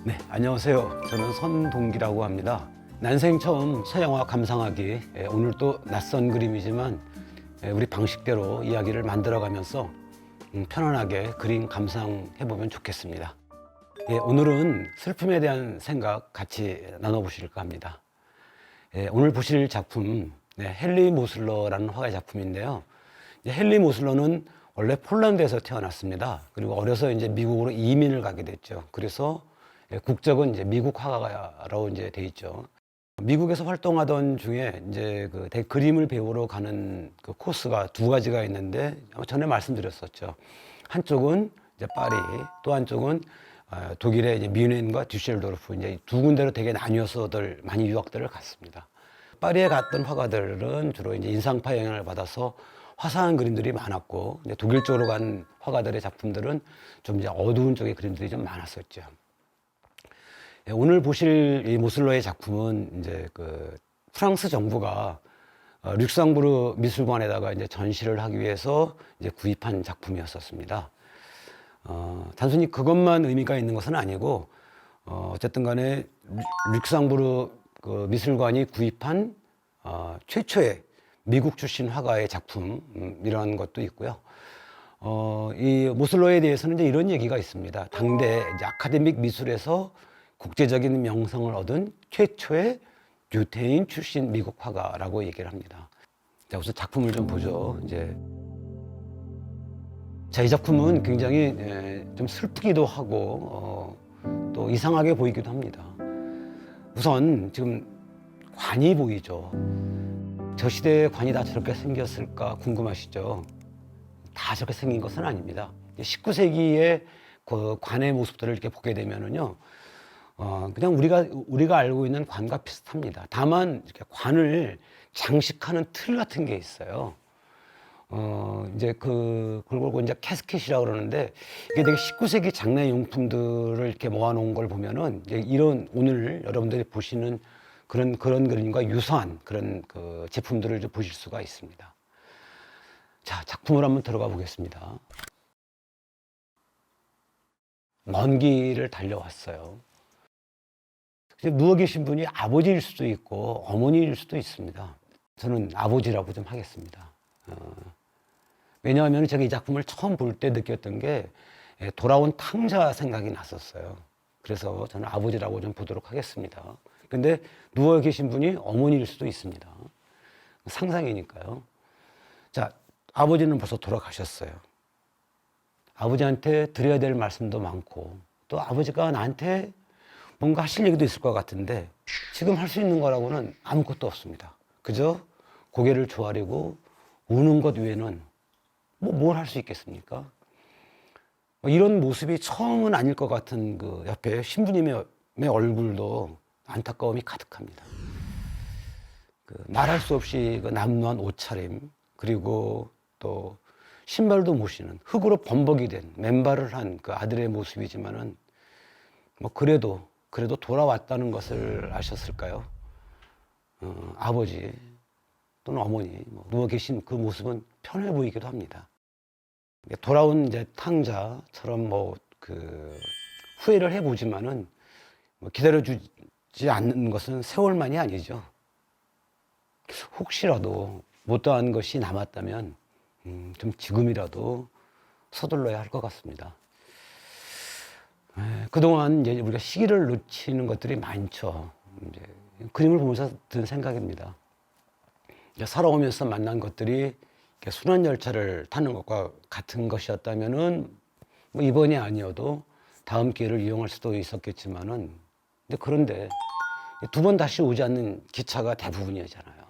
네, 안녕하세요. 저는 선동기라고 합니다. 난생 처음 서양화 감상하기, 오늘 또 낯선 그림이지만 우리 방식대로 이야기를 만들어가면서 편안하게 그림 감상해보면 좋겠습니다. 오늘은 슬픔에 대한 생각 같이 나눠보실까 합니다. 오늘 보실 작품, 헨리 모슬러라는 화가의 작품인데요. 헨리 모슬러는 원래 폴란드에서 태어났습니다. 그리고 어려서 이제 미국으로 이민을 가게 됐죠. 그래서 국적은 이제 미국 화가라고 이제 돼 있죠. 미국에서 활동하던 중에 이제 그림을 배우러 가는 그 코스가 두 가지가 있는데 전에 말씀드렸었죠. 한쪽은 이제 파리, 또 한쪽은 독일의 이제 뮌헨과 düsseldorf 이제 두 군데로 되게 나뉘어서들 많이 유학들을 갔습니다. 파리에 갔던 화가들은 주로 이제 인상파 영향을 받아서 화사한 그림들이 많았고, 이제 독일 쪽으로 간 화가들의 작품들은 좀 이제 어두운 쪽의 그림들이 좀 많았었죠. 오늘 보실 이 모슬러의 작품은 이제 프랑스 정부가 룩셈부르 미술관에다가 이제 전시를 하기 위해서 이제 구입한 작품이었었습니다. 단순히 그것만 의미가 있는 것은 아니고, 어쨌든 간에 룩셈부르 그 미술관이 구입한 최초의 미국 출신 화가의 작품, 이런 것도 있고요. 이 모슬러에 대해서는 이제 이런 얘기가 있습니다. 당대 이제 아카데믹 미술에서 국제적인 명성을 얻은 최초의 유태인 출신 미국 화가라고 얘기를 합니다. 자, 우선 작품을 좀 보죠. 이 작품은 굉장히 좀 슬프기도 하고 또 이상하게 보이기도 합니다. 우선 지금 관이 보이죠. 저 시대의 관이 다 저렇게 생겼을까 궁금하시죠? 다 저렇게 생긴 것은 아닙니다. 19세기의 그 관의 모습들을 이렇게 보게 되면은요, 그냥 우리가 알고 있는 관과 비슷합니다. 다만 이렇게 관을 장식하는 틀 같은 게 있어요. 이제 그걸 보고 이제 캐스켓이라고 그러는데, 이게 되게 19세기 장례 용품들을 이렇게 모아놓은 걸 보면은 이제 이런 오늘 여러분들이 보시는 그런 그림과 유사한 그런 그 제품들을 좀 보실 수가 있습니다. 자, 작품을 한번 들어가 보겠습니다. 먼 길을 달려왔어요. 누워 계신 분이 아버지일 수도 있고 어머니일 수도 있습니다. 저는 아버지라고 좀 하겠습니다. 왜냐하면 제가 이 작품을 처음 볼 때 느꼈던 게 돌아온 탕자 생각이 났었어요. 그래서 저는 아버지라고 좀 보도록 하겠습니다. 근데 누워 계신 분이 어머니일 수도 있습니다. 상상이니까요. 자, 아버지는 벌써 돌아가셨어요. 아버지한테 드려야 될 말씀도 많고, 또 아버지가 나한테 뭔가 하실 얘기도 있을 것 같은데 지금 할 수 있는 거라고는 아무것도 없습니다. 그저 고개를 조아리고 우는 것 외에는 뭘 할 수 있겠습니까? 이런 모습이 처음은 아닐 것 같은 그 옆에 신부님의 얼굴도 안타까움이 가득합니다. 말할 수 없이 남루한 옷차림, 그리고 또 신발도 못 신은 흙으로 범벅이 된 맨발을 한 그 아들의 모습이지만은 그래도 돌아왔다는 것을 아셨을까요? 아버지 또는 어머니 누워 계신 그 모습은 편해 보이기도 합니다. 돌아온 이제 탕자처럼 후회를 해보지만은 기다려주지 않는 것은 세월만이 아니죠. 혹시라도 못다한 것이 남았다면 좀 지금이라도 서둘러야 할 것 같습니다. 그동안 이제 우리가 시기를 놓치는 것들이 많죠. 이제 그림을 보면서 든 생각입니다. 살아오면서 만난 것들이 순환열차를 타는 것과 같은 것이었다면은 이번이 아니어도 다음 기회를 이용할 수도 있었겠지만은, 그런데 두 번 다시 오지 않는 기차가 대부분이잖아요.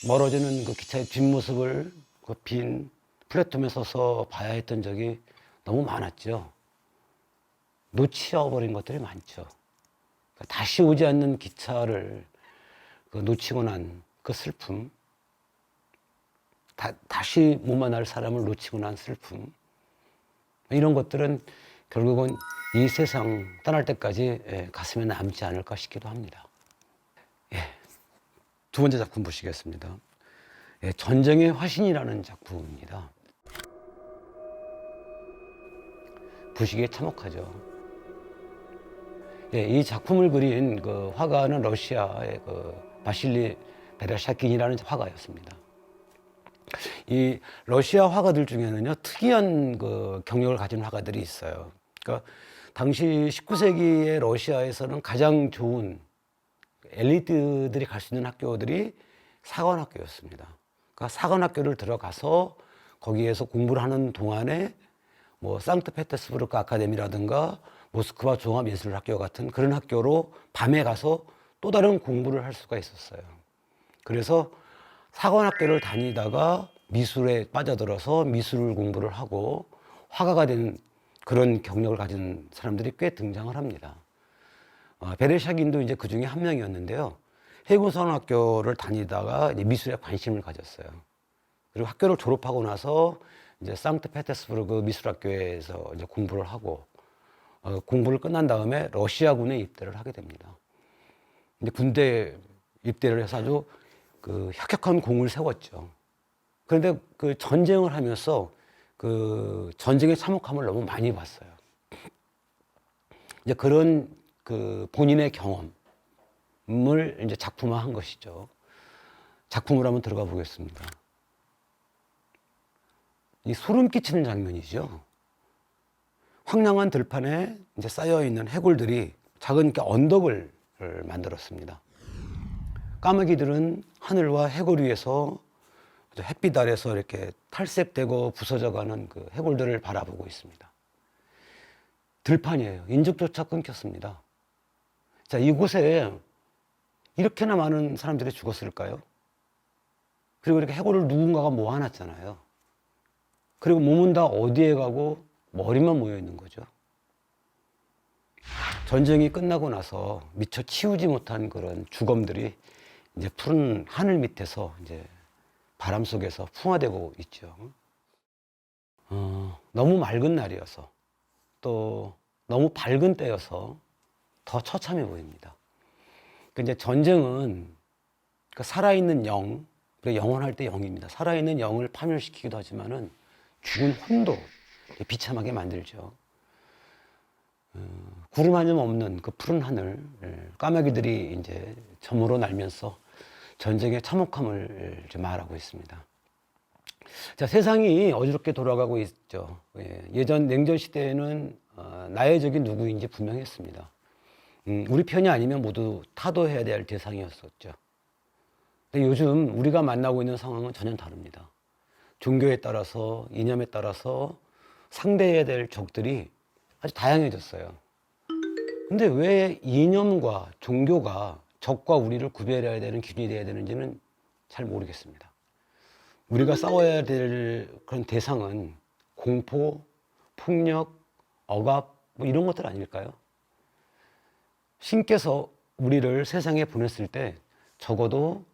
멀어지는 그 기차의 뒷모습을 그 빈 플랫폼에 서서 봐야 했던 적이 너무 많았죠. 놓치어버린 것들이 많죠. 다시 오지 않는 기차를 놓치고 난 그 슬픔, 다시 못 만날 사람을 놓치고 난 슬픔, 이런 것들은 결국은 이 세상 떠날 때까지 가슴에 남지 않을까 싶기도 합니다. 두 번째 작품 보시겠습니다. 전쟁의 화신이라는 작품입니다. 부시기에 참혹하죠. 예, 이 작품을 그린 그 화가는 러시아의 그 바실리 베레샤킨이라는 화가였습니다. 이 러시아 화가들 중에는요, 특이한 그 경력을 가진 화가들이 있어요. 그러니까 당시 19세기의 러시아에서는 가장 좋은 엘리트들이 갈 수 있는 학교들이 사관학교였습니다. 그러니까 사관학교를 들어가서 거기에서 공부를 하는 동안에 뭐 상트페테르스부르크 아카데미라든가 모스크바 종합예술학교 같은 그런 학교로 밤에 가서 또 다른 공부를 할 수가 있었어요. 그래서 사관학교를 다니다가 미술에 빠져들어서 미술 공부를 하고 화가가 된 그런 경력을 가진 사람들이 꽤 등장을 합니다. 베레샤긴도 이제 그 중에 한 명이었는데요. 해군사관학교를 다니다가 이제 미술에 관심을 가졌어요. 그리고 학교를 졸업하고 나서 이제 상트페테르스부르크 미술학교에서 이제 공부를 하고 공부를 끝난 다음에 러시아군에 입대를 하게 됩니다. 이제 군대 입대를 해서 아주 그 혁혁한 공을 세웠죠. 그런데 그 전쟁을 하면서 그 전쟁의 참혹함을 너무 많이 봤어요. 이제 그런 그 본인의 경험을 이제 작품화한 것이죠. 작품을 한번 들어가 보겠습니다. 이 소름 끼치는 장면이죠. 황량한 들판에 이제 쌓여 있는 해골들이 작은 언덕을 만들었습니다. 까마귀들은 하늘과 해골 위에서 햇빛 아래서 이렇게 탈색되고 부서져가는 그 해골들을 바라보고 있습니다. 들판이에요. 인적조차 끊겼습니다. 자, 이곳에 이렇게나 많은 사람들이 죽었을까요? 그리고 이렇게 해골을 누군가가 모아놨잖아요. 그리고 몸은 다 어디에 가고 머리만 모여 있는 거죠. 전쟁이 끝나고 나서 미처 치우지 못한 그런 주검들이 이제 푸른 하늘 밑에서 이제 바람 속에서 풍화되고 있죠. 너무 맑은 날이어서 또 너무 밝은 때여서 더 처참해 보입니다. 그러니까 이제 전쟁은 그 살아있는 영, 영원할 때 영입니다. 살아있는 영을 파멸시키기도 하지만은 죽은 혼도 비참하게 만들죠. 구름 한 점 없는 그 푸른 하늘, 까마귀들이 이제 저물어 날면서 전쟁의 참혹함을 말하고 있습니다. 자, 세상이 어지럽게 돌아가고 있죠. 예전 냉전 시대에는 나의 적이 누구인지 분명했습니다. 우리 편이 아니면 모두 타도해야 될 대상이었었죠. 근데 요즘 우리가 만나고 있는 상황은 전혀 다릅니다. 종교에 따라서, 이념에 따라서 상대해야 될 적들이 아주 다양해졌어요. 근데 왜 이념과 종교가 적과 우리를 구별해야 되는 기준이 돼야 되는지는 잘 모르겠습니다. 우리가 싸워야 될 그런 대상은 공포, 폭력, 억압 뭐 이런 것들 아닐까요? 신께서 우리를 세상에 보냈을 때 적어도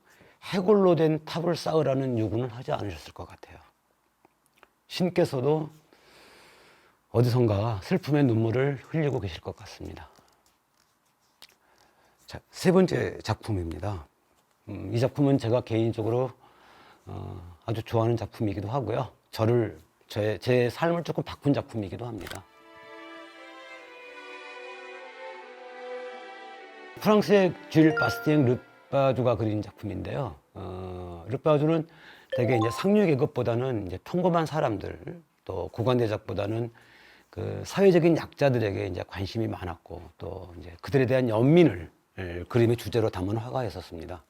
해골로 된 탑을 쌓으라는 요구는 하지 않으셨을 것 같아요. 신께서도 어디선가 슬픔의 눈물을 흘리고 계실 것 같습니다. 자, 세 번째 작품입니다. 이 작품은 제가 개인적으로 아주 좋아하는 작품이기도 하고요. 제 삶을 조금 바꾼 작품이기도 합니다. 프랑스의 줄 바스티엥 르바주가 그린 작품인데요. 르바주는 되게 이제 상류 계급보다는 이제 평범한 사람들, 또 고관대작보다는 그 사회적인 약자들에게 이제 관심이 많았고, 또 이제 그들에 대한 연민을 그림의 주제로 담은 화가였었습니다.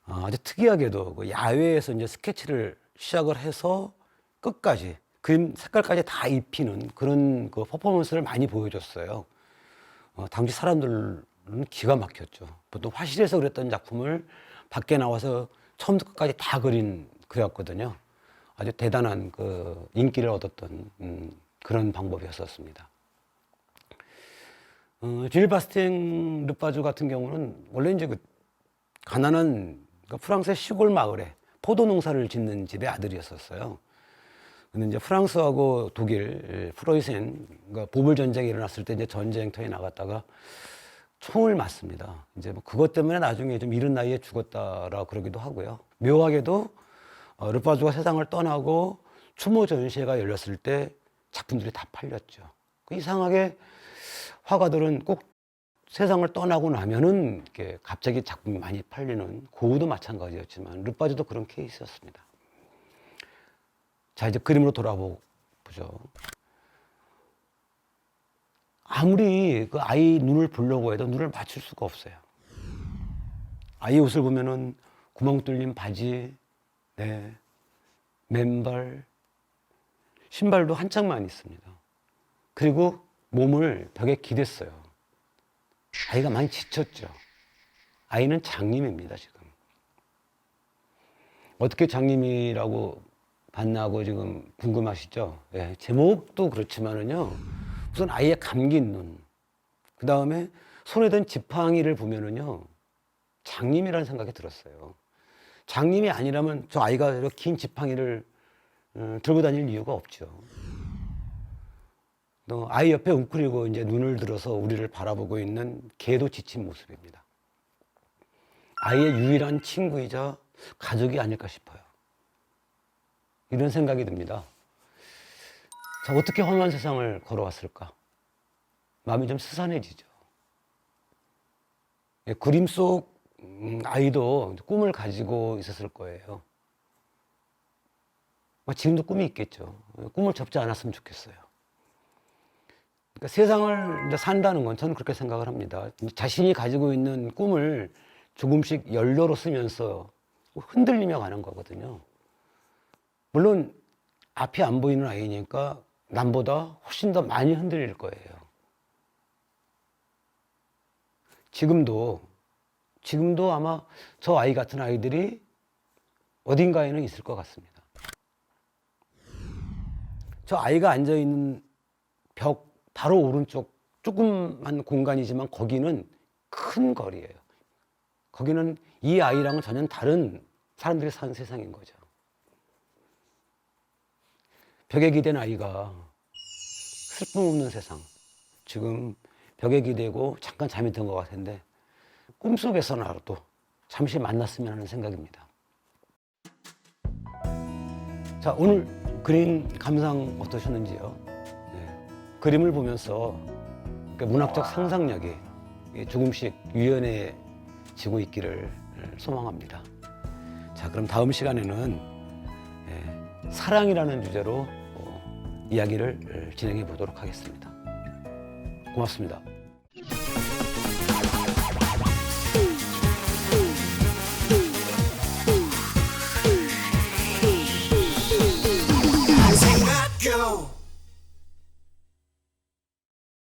아주 특이하게도 그 야외에서 이제 스케치를 시작을 해서 끝까지 그림 색깔까지 다 입히는 그런 그 퍼포먼스를 많이 보여줬어요. 당시 사람들은 기가 막혔죠. 보통 화실에서 그렸던 작품을 밖에 나와서 처음부터 끝까지 다 그린 그였거든요. 아주 대단한 그 인기를 얻었던 그런 방법이었었습니다. 질 바스팅 르바주 같은 경우는 원래 이제 그 가난한 그 프랑스의 시골 마을에 포도 농사를 짓는 집의 아들이었었어요. 근데 이제 프랑스하고 독일, 프로이센, 그러니까 보물 전쟁이 일어났을 때 이제 전쟁터에 나갔다가 총을 맞습니다. 이제 뭐 그것 때문에 나중에 좀 이른 나이에 죽었다라고 그러기도 하고요. 묘하게도 르바주가 세상을 떠나고 추모 전시회가 열렸을 때 작품들이 다 팔렸죠. 이상하게 화가들은 꼭 세상을 떠나고 나면은 이렇게 갑자기 작품이 많이 팔리는 고우도 마찬가지였지만 르빠주도 그런 케이스였습니다. 자, 이제 그림으로 돌아보죠. 아무리 그 아이 눈을 보려고 해도 눈을 맞출 수가 없어요. 아이 옷을 보면은 구멍 뚫린 바지, 네, 맨발, 신발도 한 짝만 있습니다. 그리고 몸을 벽에 기댔어요. 아이가 많이 지쳤죠. 아이는 장님입니다, 지금. 어떻게 장님이라고 봤나고 지금 궁금하시죠? 예, 제목도 그렇지만은요, 우선 아이의 감긴 눈, 그 다음에 손에 든 지팡이를 보면은요, 장님이라는 생각이 들었어요. 장님이 아니라면 저 아이가 이렇게 긴 지팡이를 들고 다닐 이유가 없죠. 또 아이 옆에 웅크리고 이제 눈을 들어서 우리를 바라보고 있는 개도 지친 모습입니다. 아이의 유일한 친구이자 가족이 아닐까 싶어요. 이런 생각이 듭니다. 자, 어떻게 험한 세상을 걸어왔을까? 마음이 좀 스산해지죠. 예, 그림 속 아이도 꿈을 가지고 있었을 거예요. 지금도 꿈이 있겠죠. 꿈을 접지 않았으면 좋겠어요. 그러니까 세상을 이제 산다는 건 저는 그렇게 생각을 합니다. 자신이 가지고 있는 꿈을 조금씩 연료로 쓰면서 흔들리며 가는 거거든요. 물론 앞이 안 보이는 아이니까 남보다 훨씬 더 많이 흔들릴 거예요. 지금도 아마 저 아이 같은 아이들이 어딘가에는 있을 것 같습니다. 저 아이가 앉아있는 벽 바로 오른쪽 조그만 공간이지만 거기는 큰 거리예요. 거기는 이 아이랑은 전혀 다른 사람들이 사는 세상인 거죠. 벽에 기댄 아이가 슬픔 없는 세상. 지금 벽에 기대고 잠깐 잠이 든 것 같은데 꿈속에서나라도 잠시 만났으면 하는 생각입니다. 자, 오늘 그림 감상 어떠셨는지요? 네. 그림을 보면서 문학적 상상력이 조금씩 유연해지고 있기를 소망합니다. 자, 그럼 다음 시간에는 사랑이라는 주제로 이야기를 진행해 보도록 하겠습니다. 고맙습니다.